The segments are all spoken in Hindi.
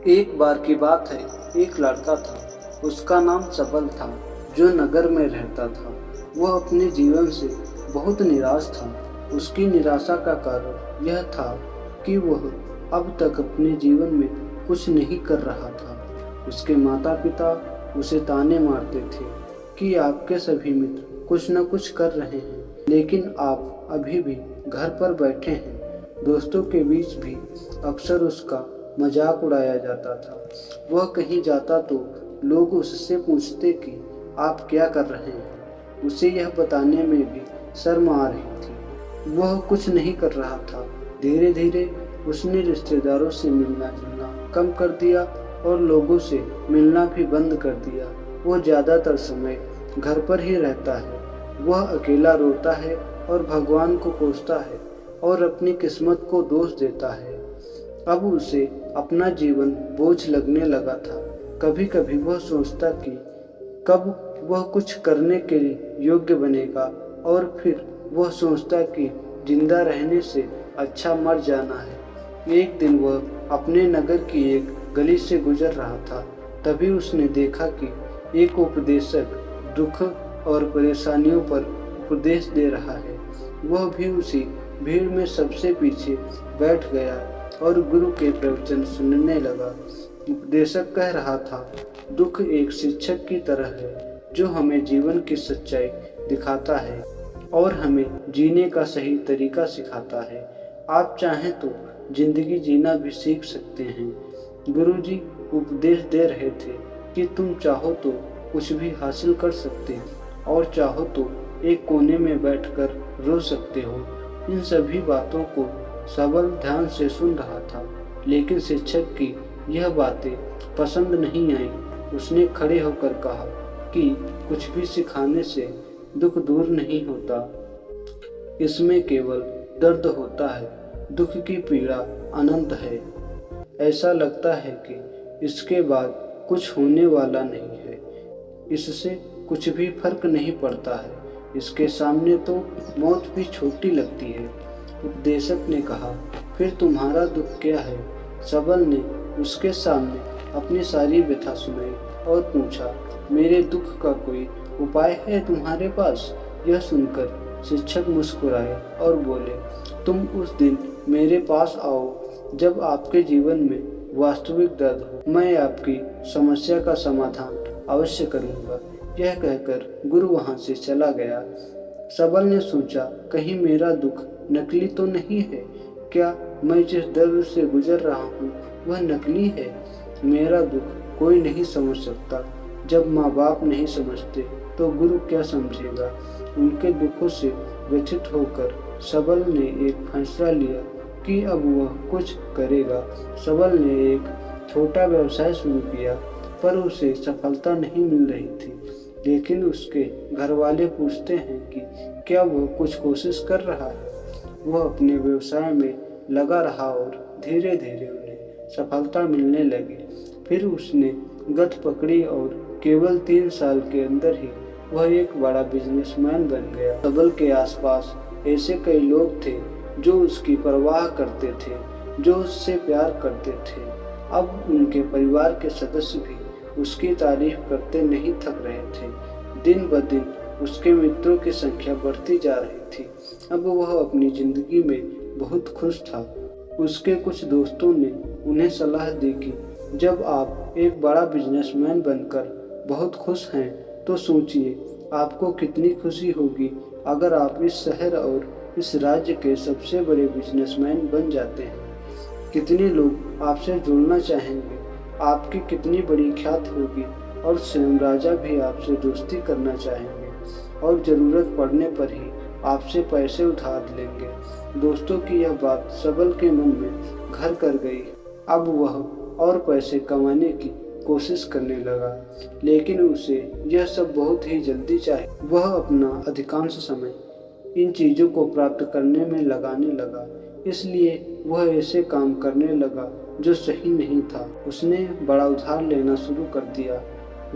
एक बार की बात है, एक लड़का था। उसका नाम सबल था, जो नगर में रहता था। वह अपने जीवन से बहुत निराश था। उसकी निराशा का कारण यह था कि वह अब तक अपने जीवन में कुछ नहीं कर रहा था। उसके माता पिता उसे ताने मारते थे कि आपके सभी मित्र कुछ न कुछ कर रहे हैं, लेकिन आप अभी भी घर पर बैठे हैं। दोस्तों के बीच भी अक्सर उसका मजाक उड़ाया जाता था। वह कहीं जाता तो लोग उससे पूछते कि आप क्या कर रहे हैं। उसे यह बताने में भी शर्म आ रही थी। वह कुछ नहीं कर रहा था। धीरे धीरे उसने रिश्तेदारों से मिलना जुलना कम कर दिया और लोगों से मिलना भी बंद कर दिया। वह ज़्यादातर समय घर पर ही रहता है। वह अकेला रोता है और भगवान को कोसता है और अपनी किस्मत को दोष देता है। अब उसे अपना जीवन बोझ लगने लगा था। कभी कभी वह सोचता कि कब वह कुछ करने के योग्य बनेगा, और फिर वह सोचता कि जिंदा रहने से अच्छा मर जाना है। एक दिन वह अपने नगर की एक गली से गुजर रहा था। तभी उसने देखा कि एक उपदेशक दुख और परेशानियों पर उपदेश दे रहा है। वह भी उसी भीड़ में सबसे पीछे बैठ गया और गुरु के प्रवचन सुनने लगा। उपदेशक कह रहा था, दुख एक शिक्षक की तरह है जो हमें जीवन की सच्चाई दिखाता है और हमें जीने का सही तरीका सिखाता है। आप चाहें तो जिंदगी जीना भी सीख सकते हैं। गुरुजी उपदेश दे रहे थे कि तुम चाहो तो कुछ भी हासिल कर सकते हो और चाहो तो एक कोने में बैठकर रो सकते हो। इन सभी बातों को सबल ध्यान से सुन रहा था, लेकिन शिक्षक की यह बातें पसंद नहीं आई। उसने खड़े होकर कहा कि कुछ भी सिखाने से दुख दूर नहीं होता, इसमें केवल दर्द होता है। दुख की पीड़ा अनंत है। ऐसा लगता है कि इसके बाद कुछ होने वाला नहीं है। इससे कुछ भी फर्क नहीं पड़ता है। इसके सामने तो मौत भी छोटी लगती है। उपदेशक ने कहा, फिर तुम्हारा दुख क्या है? सबल ने उसके सामने अपनी सारी व्यथा सुनाई और पूछा, मेरे दुख का कोई उपाय है तुम्हारे पास? यह सुनकर शिक्षक मुस्कुराए और बोले, तुम उस दिन मेरे पास आओ जब आपके जीवन में वास्तविक दर्द हो। मैं आपकी समस्या का समाधान अवश्य करूंगा। यह कहकर गुरु वहां से चला गया। सबल ने सोचा, कहीं मेरा दुख नकली तो नहीं है? क्या मैं जिस दर्द से गुजर रहा हूँ वह नकली है? मेरा दुख कोई नहीं समझ सकता। जब माँ बाप नहीं समझते तो गुरु क्या समझेगा? उनके दुखों से व्यथित होकर सबल ने एक फैसला लिया कि अब वह कुछ करेगा। सबल ने एक छोटा व्यवसाय शुरू किया, पर उसे सफलता नहीं मिल रही थी। लेकिन उसके घर वाले पूछते हैं कि क्या वह कुछ कोशिश कर रहा है। वह अपने व्यवसाय में लगा रहा और धीरे धीरे उन्हें सफलता मिलने लगी। फिर उसने गत पकड़ी और केवल 3 साल के अंदर ही वह एक बड़ा बिजनेसमैन बन गया। सबल के आसपास ऐसे कई लोग थे जो उसकी परवाह करते थे, जो उससे प्यार करते थे। अब उनके परिवार के सदस्य भी उसकी तारीफ करते नहीं थक रहे थे। दिन ब दिन उसके मित्रों की संख्या बढ़ती जा रही थी। अब वह अपनी जिंदगी में बहुत खुश था। उसके कुछ दोस्तों ने उन्हें सलाह दी कि जब आप एक बड़ा बिजनेसमैन बनकर बहुत खुश हैं, तो सोचिए आपको कितनी खुशी होगी अगर आप इस शहर और इस राज्य के सबसे बड़े बिजनेसमैन बन जाते हैं। कितने लोग आपसे जुड़ना चाहेंगे, आपकी कितनी बड़ी ख्याति होगी और स्वयं राजा भी आपसे दोस्ती करना चाहेंगे और ज़रूरत पड़ने पर ही आपसे पैसे उधार लेंगे। दोस्तों की यह बात सबल के मन में घर कर गई। अब वह और पैसे कमाने की कोशिश करने लगा, लेकिन उसे यह सब बहुत ही जल्दी चाहिए। वह अपना अधिकांश समय इन चीज़ों को प्राप्त करने में लगाने लगा, इसलिए वह ऐसे काम करने लगा जो सही नहीं था। उसने बड़ा उधार लेना शुरू कर दिया।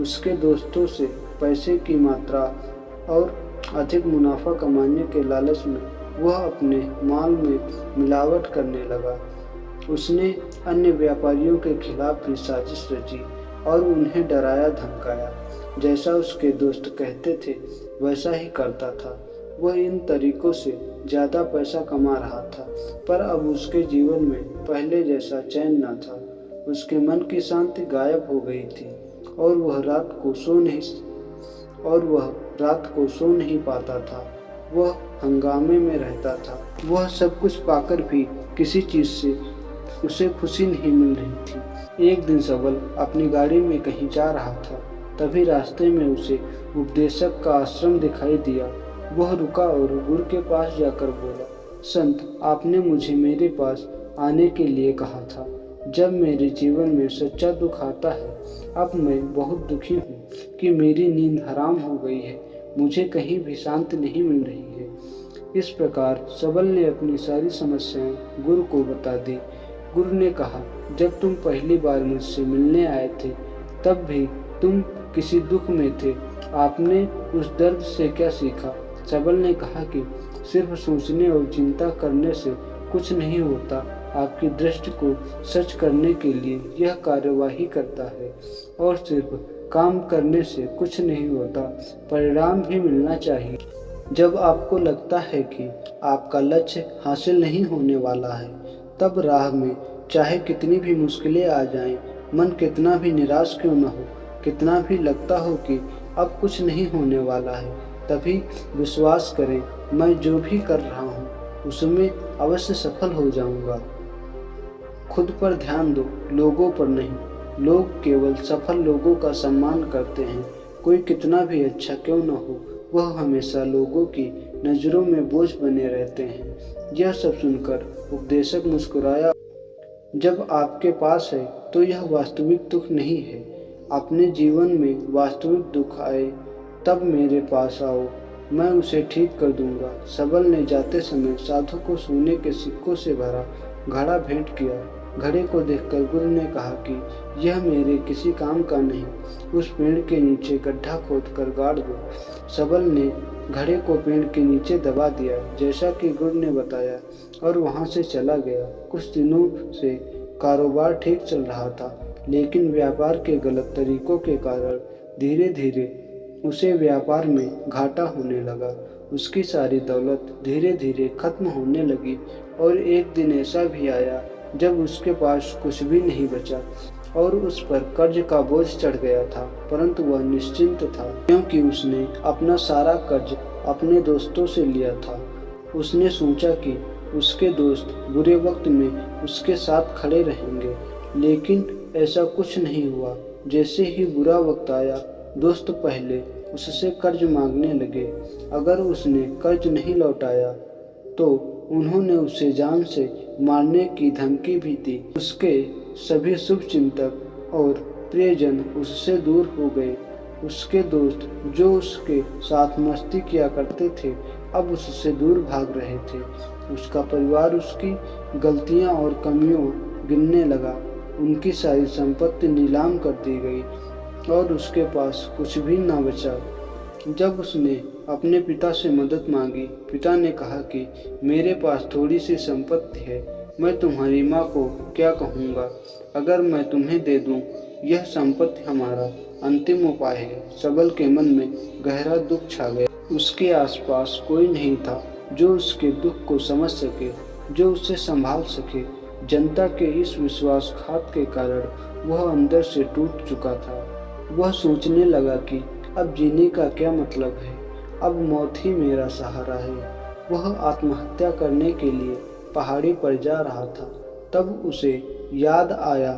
उसके दोस्तों से पैसे की मात्रा और अधिक मुनाफा कमाने के लालच में वह अपने माल में मिलावट करने लगा। उसने अन्य व्यापारियों के खिलाफ भी साजिश रची और उन्हें डराया धमकाया। जैसा उसके दोस्त कहते थे वैसा ही करता था। वह इन तरीकों से ज़्यादा पैसा कमा रहा था, पर अब उसके जीवन में पहले जैसा चैन न था। उसके मन की शांति गायब हो गई थी और वह रात को सो नहीं पाता था। वह हंगामे में रहता था। वह सब कुछ पाकर भी किसी चीज़ से उसे खुशी नहीं मिल रही थी। एक दिन सबल अपनी गाड़ी में कहीं जा रहा था, तभी रास्ते में उसे उपदेशक का आश्रम दिखाई दिया। वह रुका और गुरु के पास जाकर बोला, संत, आपने मुझे मेरे पास आने के लिए कहा था। जब मेरे जीवन में सच्चा दुख आता है, अब मैं बहुत दुखी हूँ कि मेरी नींद हराम हो गई है। मुझे कहीं भी शांति नहीं मिल रही है। इस प्रकार सबल ने अपनी सारी समस्याएं गुरु को बता दी। गुरु ने कहा, जब तुम पहली बार मुझसे मिलने आए थे तब भी तुम किसी दुख में थे। आपने उस दर्द से क्या सीखा? सबल ने कहा कि सिर्फ सोचने और चिंता करने से कुछ नहीं होता। आपकी दृष्टि को सच करने के लिए यह कार्यवाही करता है और सिर्फ काम करने से कुछ नहीं होता, परिणाम भी मिलना चाहिए। जब आपको लगता है कि आपका लक्ष्य हासिल नहीं होने वाला है, तब राह में चाहे कितनी भी मुश्किलें आ जाएं, मन कितना भी निराश क्यों न हो, कितना भी लगता हो कि अब कुछ नहीं होने वाला है, तभी विश्वास करें, मैं जो भी कर रहा हूँ उसमें अवश्य सफल हो जाऊंगा। खुद पर ध्यान दो, लोगों पर नहीं। लोग केवल सफल लोगों का सम्मान करते हैं। कोई कितना भी अच्छा क्यों न हो, वह हमेशा लोगों की नज़रों में बोझ बने रहते हैं। यह सब सुनकर उपदेशक मुस्कुराया। जब आपके पास है तो यह वास्तविक दुख नहीं है। अपने जीवन में वास्तविक दुख आए तब मेरे पास आओ, मैं उसे ठीक कर दूंगा। सबल ने जाते समय साधु को सोने के सिक्कों से भरा घड़ा भेंट किया। घड़े को देखकर गुरु ने कहा कि यह मेरे किसी काम का नहीं, उस पेड़ के नीचे गड्ढा खोदकर गाड़ दो। सबल ने घड़े को पेड़ के नीचे दबा दिया जैसा कि गुरु ने बताया और वहां से चला गया। कुछ दिनों से कारोबार ठीक चल रहा था, लेकिन व्यापार के गलत तरीकों के कारण धीरे धीरे उसे व्यापार में घाटा होने लगा। उसकी सारी दौलत धीरे धीरे खत्म होने लगी और एक दिन ऐसा भी आया जब उसके पास कुछ भी नहीं बचा और उस पर कर्ज का बोझ चढ़ गया था, परंतु वह निश्चिंत था क्योंकि उसने अपना सारा कर्ज अपने दोस्तों से लिया था। उसने सोचा कि उसके दोस्त बुरे वक्त में उसके साथ खड़े रहेंगे, लेकिन ऐसा कुछ नहीं हुआ। जैसे ही बुरा वक्त आया, दोस्त पहले उससे कर्ज मांगने लगे। अगर उसने कर्ज नहीं लौटाया तो उन्होंने उसे जान से मारने की धमकी भी दी। उसके सभी शुभचिंतक और प्रियजन उससे दूर हो गए। उसके दोस्त जो उसके साथ मस्ती किया करते थे, अब उससे दूर भाग रहे थे। उसका परिवार उसकी गलतियां और कमियों गिनने लगा। उनकी सारी संपत्ति नीलाम कर दी गई और उसके पास कुछ भी ना बचा। जब उसने अपने पिता से मदद मांगी, पिता ने कहा कि मेरे पास थोड़ी सी संपत्ति है, मैं तुम्हारी माँ को क्या कहूँगा अगर मैं तुम्हें दे दूँ। यह संपत्ति हमारा अंतिम उपाय है। सबल के मन में गहरा दुख छा गया। उसके आसपास कोई नहीं था जो उसके दुख को समझ सके, जो उसे संभाल सके। जनता के इस विश्वासघात के कारण वह अंदर से टूट चुका था। वह सोचने लगा कि अब जीने का क्या मतलब है, अब मौत ही मेरा सहारा है। वह आत्महत्या करने के लिए पहाड़ी पर जा रहा था, तब उसे याद आया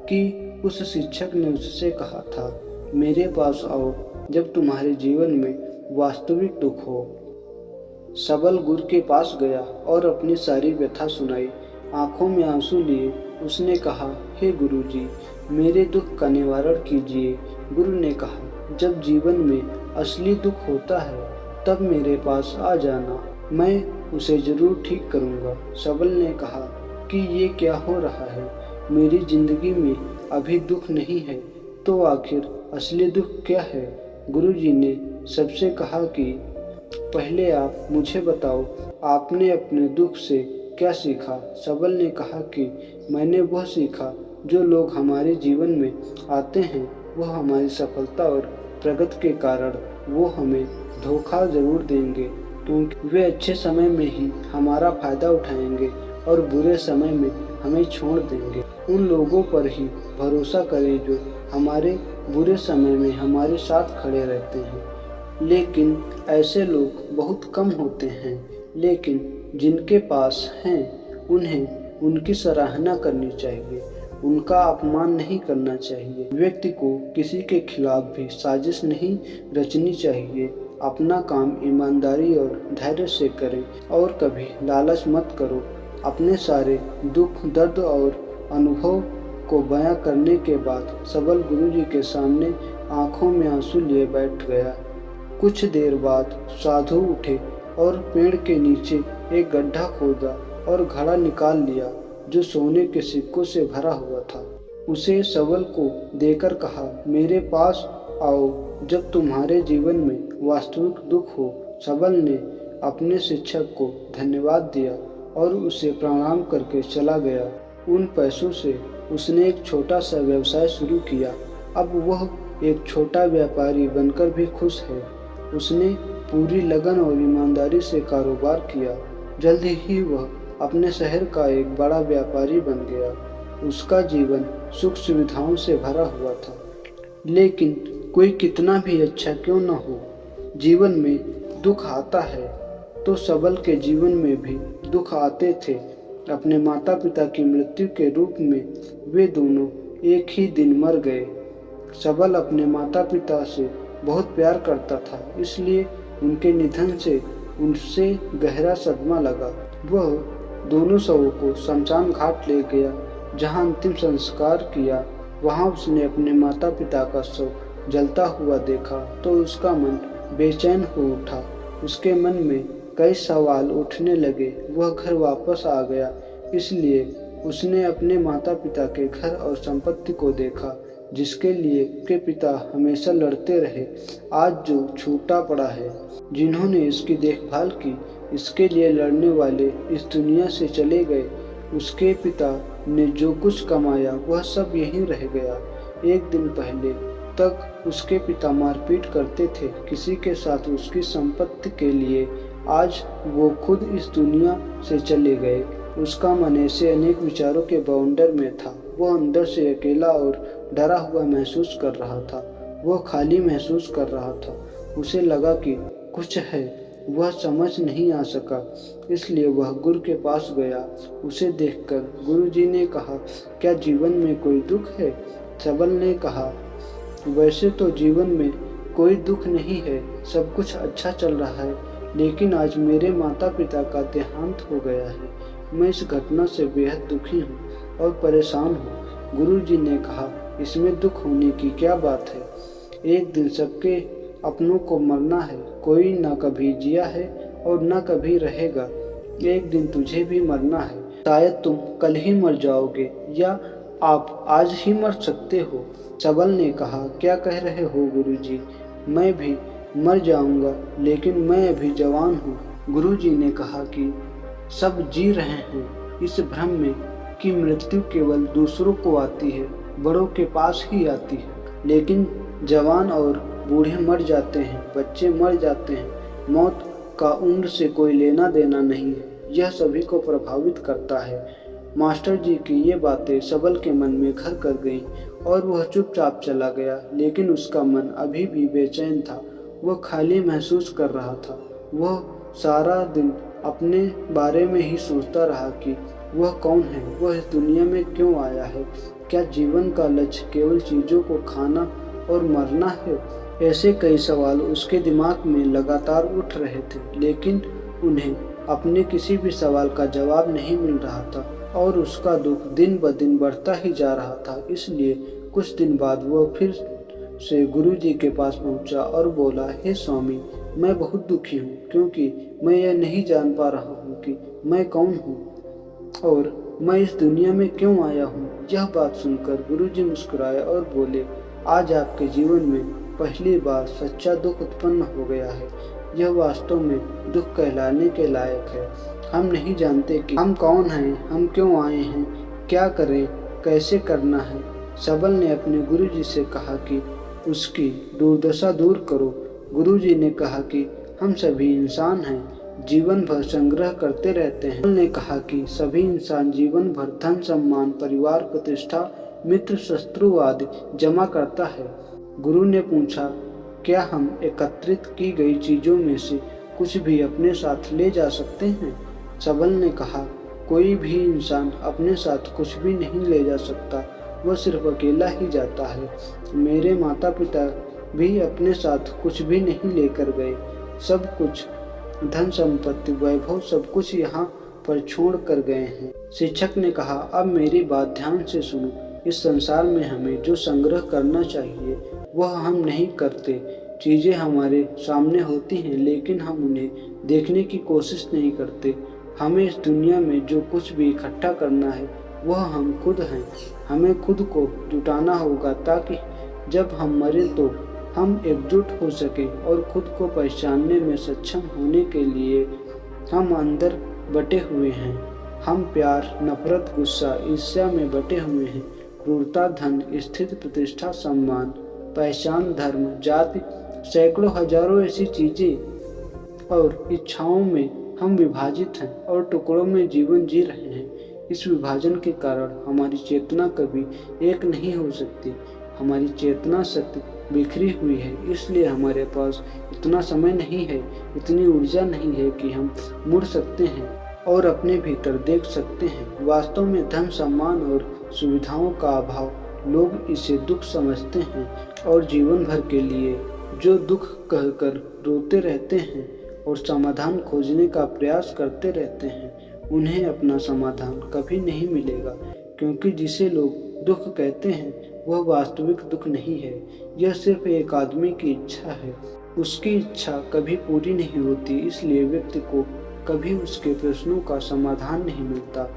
कि उस शिक्षक ने उससे कहा था, मेरे पास आओ जब तुम्हारे जीवन में वास्तविक दुख हो। सबल गुरु के पास गया और अपनी सारी व्यथा सुनाई। आंखों में आंसू लिए उसने कहा, हे गुरुजी, मेरे दुख का निवारण कीजिए। गुरु ने कहा, जब जीवन में असली दुख होता है तब मेरे पास आ जाना, मैं उसे जरूर ठीक करूंगा। सबल ने कहा कि ये क्या हो रहा है, मेरी जिंदगी में अभी दुख नहीं है, तो आखिर असली दुख क्या है? गुरुजी ने सबसे कहा कि पहले आप मुझे बताओ, आपने अपने दुख से क्या सीखा? सबल ने कहा कि मैंने वह सीखा जो लोग हमारे जीवन में आते हैं वह हमारी सफलता और प्रगति के कारण वो हमें धोखा जरूर देंगे, क्योंकि वे अच्छे समय में ही हमारा फायदा उठाएंगे और बुरे समय में हमें छोड़ देंगे। उन लोगों पर ही भरोसा करें जो हमारे बुरे समय में हमारे साथ खड़े रहते हैं। लेकिन ऐसे लोग बहुत कम होते हैं, लेकिन जिनके पास हैं उन्हें उनकी सराहना करनी चाहिए, उनका अपमान नहीं करना चाहिए। व्यक्ति को किसी के खिलाफ भी साजिश नहीं रचनी चाहिए। अपना काम ईमानदारी और धैर्य से करें और कभी लालच मत करो। अपने सारे दुख, दर्द और अनुभव को बयां करने के बाद सबल गुरुजी के सामने आंखों में आंसू लिए बैठ गया। कुछ देर बाद साधु उठे और पेड़ के नीचे एक गड्ढा खोदा और घड़ा निकाल लिया जो सोने के सिक्कों से भरा हुआ था। उसे सबल को देकर कहा, मेरे पास आओ जब तुम्हारे जीवन में वास्तविक दुख हो। सबल ने अपने शिक्षक को धन्यवाद दिया और उसे प्रणाम करके चला गया। उन पैसों से उसने एक छोटा सा व्यवसाय शुरू किया। अब वह एक छोटा व्यापारी बनकर भी खुश है। उसने पूरी लगन और ईमानदारी से कारोबार किया। जल्द ही वह अपने शहर का एक बड़ा व्यापारी बन गया। उसका जीवन सुख सुविधाओं से भरा हुआ था। लेकिन कोई कितना भी अच्छा क्यों न हो, जीवन में दुख आता है, तो सबल के जीवन में भी दुख आते थे। अपने माता पिता की मृत्यु के रूप में वे दोनों एक ही दिन मर गए। सबल अपने माता पिता से बहुत प्यार करता था, इसलिए उनके निधन से उनसे गहरा सदमा लगा। वह दोनों शवों को शमशान घाट ले गया, जहां अंतिम संस्कार किया। वहां उसने अपने माता पिता का शव जलता हुआ देखा तो उसका मन बेचैन हो उठा। उसके मन में कई सवाल उठने लगे। वह घर वापस आ गया, इसलिए उसने अपने माता पिता के घर और संपत्ति को देखा, जिसके लिए उसके पिता हमेशा लड़ते रहे। आज जो छूटा पड़ा है, जिन्होंने इसकी देखभाल की, इसके लिए लड़ने वाले इस दुनिया से चले गए। उसके पिता ने जो कुछ कमाया वह सब यहीं रह गया। एक दिन पहले तक उसके पिता मारपीट करते थे किसी के साथ उसकी संपत्ति के लिए। आज वो खुद इस दुनिया से चले गए। उसका मन ऐसे अनेक विचारों के बवंडर में था। वह अंदर से अकेला और डरा हुआ महसूस कर रहा था। वह खाली महसूस कर रहा था। उसे लगा कि कुछ है, वह समझ नहीं आ सका, इसलिए वह गुरु के पास गया। उसे देखकर गुरुजी ने कहा, क्या जीवन में कोई दुख है? सबल ने कहा, वैसे तो जीवन में कोई दुख नहीं है, सब कुछ अच्छा चल रहा है, लेकिन आज मेरे माता पिता का देहांत हो गया है। मैं इस घटना से बेहद दुखी हूँ और परेशान हूँ। गुरुजी ने कहा, इसमें दुख होने की क्या बात है? एक दिन सबके अपनों को मरना है। कोई न कभी जिया है और न कभी रहेगा। एक दिन तुझे भी मरना है। शायद तुम कल ही मर जाओगे या आप आज ही मर सकते हो। सबल ने कहा, क्या कह रहे हो गुरुजी? मैं भी मर जाऊंगा, लेकिन मैं अभी जवान हूँ। गुरुजी ने कहा कि सब जी रहे हैं इस भ्रम में कि मृत्यु केवल दूसरों को आती है, बड़ों के पास ही आती है। लेकिन जवान और बूढ़े मर जाते हैं, बच्चे मर जाते हैं। मौत का उम्र से कोई लेना देना नहीं है, यह सभी को प्रभावित करता है। मास्टर जी की ये बातें सबल के मन में घर कर गईं और वह चुपचाप चला गया। लेकिन उसका मन अभी भी बेचैन था। वह खाली महसूस कर रहा था। वह सारा दिन अपने बारे में ही सोचता रहा कि वह कौन है, वह इस दुनिया में क्यों आया है, क्या जीवन का लक्ष्य केवल चीज़ों को खाना और मरना है? ऐसे कई सवाल उसके दिमाग में लगातार उठ रहे थे, लेकिन उन्हें अपने किसी भी सवाल का जवाब नहीं मिल रहा था और उसका दुख दिन ब दिन बढ़ता ही जा रहा था। इसलिए कुछ दिन बाद वह फिर से गुरुजी के पास पहुंचा और बोला, हे स्वामी, मैं बहुत दुखी हूँ, क्योंकि मैं यह नहीं जान पा रहा हूँ कि मैं कौन हूँ और मैं इस दुनिया में क्यों आया हूँ। यह बात सुनकर गुरुजी मुस्कुराए और बोले, आज आपके जीवन में पहली बार सच्चा दुख उत्पन्न हो गया है। यह वास्तव में दुख कहलाने के लायक है। हम नहीं जानते कि हम कौन हैं, हम क्यों आए हैं, क्या करें, कैसे करना है। सबल ने अपने गुरुजी से कहा कि उसकी दुर्दशा दूर करो। गुरुजी ने कहा कि हम सभी इंसान हैं, जीवन भर संग्रह करते रहते हैं। उन्होंने कहा कि सभी इंसान जीवन भर धन, सम्मान, परिवार, प्रतिष्ठा, मित्र, शत्रु आदि जमा करता है। गुरु ने पूछा, क्या हम एकत्रित की गई चीजों में से कुछ भी अपने साथ ले जा सकते हैं? सबल ने कहा, कोई भी इंसान अपने साथ कुछ भी नहीं ले जा सकता, वह सिर्फ अकेला ही जाता है। मेरे माता पिता भी अपने साथ कुछ भी नहीं लेकर गए। सब कुछ, धन संपत्ति, वैभव, सब कुछ यहाँ पर छोड़ कर गए हैं। शिक्षक ने कहा, अब मेरी बात ध्यान से सुनो। इस संसार में हमें जो संग्रह करना चाहिए वह हम नहीं करते। चीजें हमारे सामने होती हैं लेकिन हम उन्हें देखने की कोशिश नहीं करते। हमें इस दुनिया में जो कुछ भी इकट्ठा करना है वह हम खुद हैं। हमें खुद को जुटाना होगा ताकि जब हम मरें तो हम एकजुट हो सके और खुद को पहचानने में सक्षम होने के लिए हम अंदर बटे हुए हैं। हम प्यार, नफरत, गुस्सा, ईर्ष्या में बटे हुए हैं। क्रूरता, धन, स्थिति, प्रतिष्ठा, सम्मान, पहचान, धर्म, जाति, सैकड़ों हजारों ऐसी चीजें और इच्छाओं में हम विभाजित हैं और टुकड़ों में जीवन जी रहे हैं। इस विभाजन के कारण हमारी चेतना कभी एक नहीं हो सकती। हमारी चेतना शक्ति बिखरी हुई है, इसलिए हमारे पास इतना समय नहीं है, इतनी ऊर्जा नहीं है कि हम मुड़ सकते हैं और अपने भीतर देख सकते हैं। वास्तव में धन, सम्मान और सुविधाओं का अभाव, लोग इसे दुख समझते हैं और जीवन भर के लिए जो दुख कहकर रोते रहते हैं और समाधान खोजने का प्रयास करते रहते हैं, उन्हें अपना समाधान कभी नहीं मिलेगा, क्योंकि जिसे लोग दुख कहते हैं वह वास्तविक दुख नहीं है। यह सिर्फ एक आदमी की इच्छा है। उसकी इच्छा कभी पूरी नहीं होती, इसलिए व्यक्ति को कभी उसके प्रश्नों का समाधान नहीं मिलता।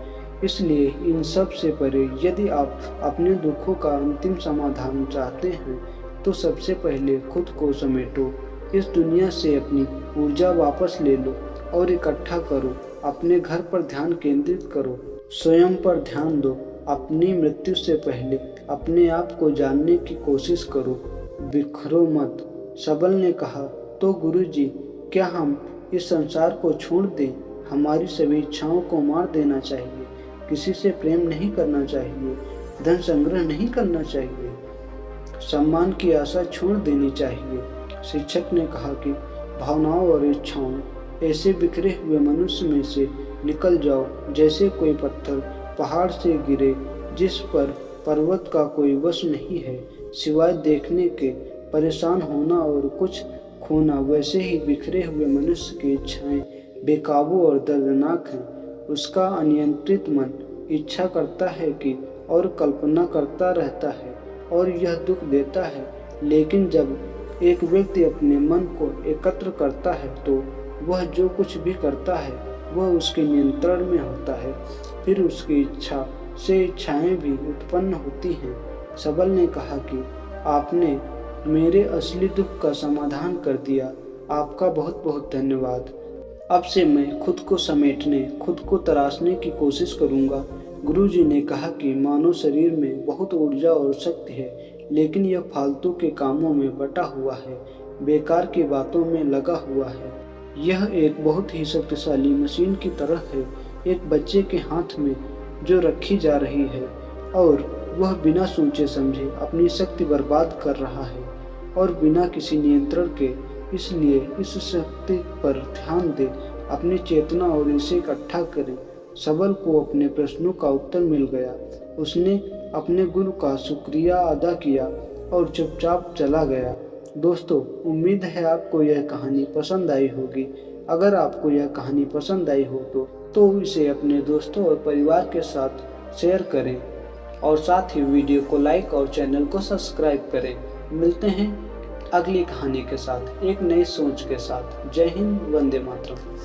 इसलिए इन सब से परे यदि आप अपने दुखों का अंतिम समाधान चाहते हैं तो सबसे पहले खुद को समेटो। इस दुनिया से अपनी ऊर्जा वापस ले लो और इकट्ठा करो। अपने घर पर ध्यान केंद्रित करो, स्वयं पर ध्यान दो। अपनी मृत्यु से पहले अपने आप को जानने की कोशिश करो, बिखरो मत। सबल ने कहा, तो गुरुजी, क्या हम इस संसार को छोड़ दें? हमारी सभी इच्छाओं को मार देना चाहिए, किसी से प्रेम नहीं करना चाहिए, धन संग्रह नहीं करना चाहिए, सम्मान की आशा छोड़ देनी चाहिए। शिक्षक ने कहा कि भावनाओं और इच्छाओं ऐसे बिखरे हुए मनुष्य में से निकल जाओ जैसे कोई पत्थर पहाड़ से गिरे जिस पर पर्वत का कोई वश नहीं है, सिवाय देखने के परेशान होना और कुछ खोना। वैसे ही बिखरे हुए मनुष्य की इच्छाएं बेकाबू और दर्दनाक हैं। उसका अनियंत्रित मन इच्छा करता है कि और कल्पना करता रहता है और यह दुख देता है। लेकिन जब एक व्यक्ति अपने मन को एकत्र करता है तो वह जो कुछ भी करता है वह उसके नियंत्रण में होता है। फिर उसकी इच्छा से इच्छाएं भी उत्पन्न होती हैं। सबल ने कहा कि आपने मेरे असली दुख का समाधान कर दिया। आपका बहुत बहुत धन्यवाद। अब से मैं खुद को समेटने, खुद को तराशने की कोशिश करूंगा। गुरुजी ने कहा कि मानव शरीर में बहुत ऊर्जा और शक्ति है, लेकिन यह फालतू के कामों में बटा हुआ है, बेकार की बातों में लगा हुआ है। यह एक बहुत ही शक्तिशाली मशीन की तरह है, एक बच्चे के हाथ में जो रखी जा रही है और वह बिना सोचे समझे अपनी शक्ति बर्बाद कर रहा है और बिना किसी नियंत्रण के। इसलिए इस शक्ति पर ध्यान दें, अपनी चेतना और इसे इकट्ठा करें। सबल को अपने प्रश्नों का उत्तर मिल गया। उसने अपने गुरु का शुक्रिया अदा किया और चुपचाप चला गया। दोस्तों, उम्मीद है आपको यह कहानी पसंद आई होगी। अगर आपको यह कहानी पसंद आई हो तो इसे अपने दोस्तों और परिवार के साथ शेयर करें और साथ ही वीडियो को लाइक और चैनल को सब्सक्राइब करें। मिलते हैं अगली कहानी के साथ, एक नई सोच के साथ। जय हिंद, वंदे मातरम।